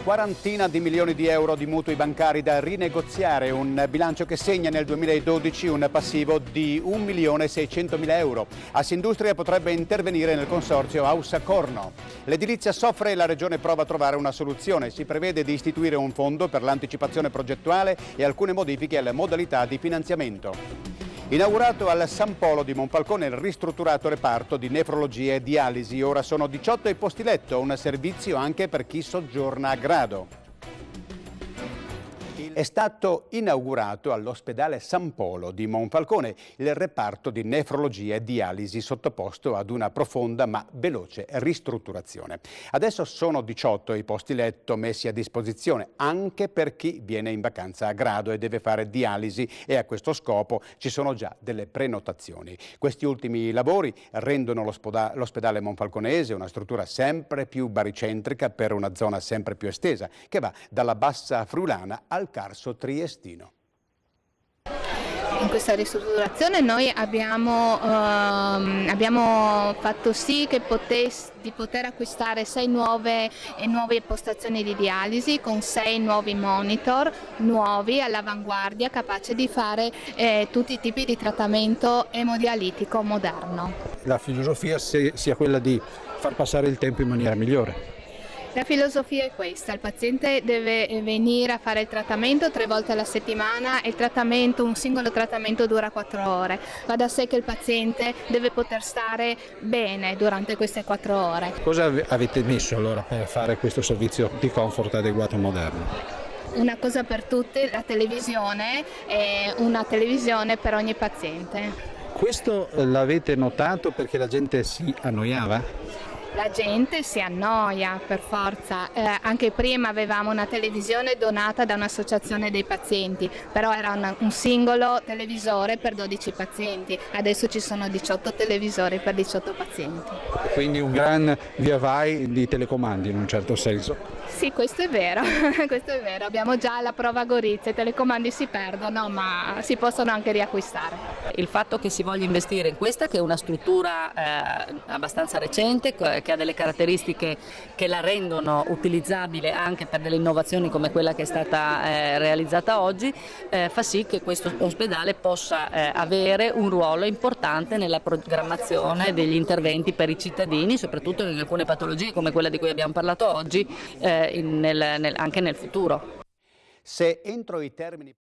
quarantina di milioni di euro di mutui bancari da rinegoziare, un bilancio che segna nel 2012 un passivo di 1.600.000 euro. Assindustria potrebbe intervenire nel consorzio Aussa-Corno. L'edilizia soffre e la Regione prova a trovare una soluzione. Si prevede di istituire un fondo per l'anticipazione progettuale e alcune modifiche alle modalità di finanziamento. Inaugurato al San Polo di Monfalcone il ristrutturato reparto di nefrologia e dialisi. Ora sono 18 i posti letto, un servizio anche per chi soggiorna a grado. È stato inaugurato all'ospedale San Polo di Monfalcone il reparto di nefrologia e dialisi sottoposto ad una profonda ma veloce ristrutturazione. Adesso sono 18 i posti letto messi a disposizione anche per chi viene in vacanza a grado e deve fare dialisi, e a questo scopo ci sono già delle prenotazioni. Questi ultimi lavori rendono l'ospedale monfalconese una struttura sempre più baricentrica per una zona sempre più estesa che va dalla bassa friulana al Carso triestino. In questa ristrutturazione noi abbiamo fatto sì che di poter acquistare 6 nuove postazioni di dialisi con 6 nuovi monitor nuovi all'avanguardia, capaci di fare tutti i tipi di trattamento emodialitico moderno. La filosofia sia quella di far passare il tempo in maniera migliore. La filosofia è questa: il paziente deve venire a fare il trattamento 3 volte alla settimana e un singolo trattamento dura 4 ore. Va da sé che il paziente deve poter stare bene durante queste 4 ore. Cosa avete messo allora per fare questo servizio di comfort adeguato e moderno? Una cosa per tutti, la televisione, e una televisione per ogni paziente. Questo l'avete notato perché la gente si annoiava? La gente si annoia per forza, anche prima avevamo una televisione donata da un'associazione dei pazienti, però era un singolo televisore per 12 pazienti, adesso ci sono 18 televisori per 18 pazienti. Quindi un gran via vai di telecomandi in un certo senso. Sì, questo è vero, questo è vero, abbiamo già la prova a Gorizia, i telecomandi si perdono ma si possono anche riacquistare. Il fatto che si voglia investire in questa, che è una struttura abbastanza recente, che ha delle caratteristiche che la rendono utilizzabile anche per delle innovazioni come quella che è stata realizzata oggi, fa sì che questo ospedale possa avere un ruolo importante nella programmazione degli interventi per i cittadini, soprattutto in alcune patologie come quella di cui abbiamo parlato oggi, anche nel futuro. Se entro i termini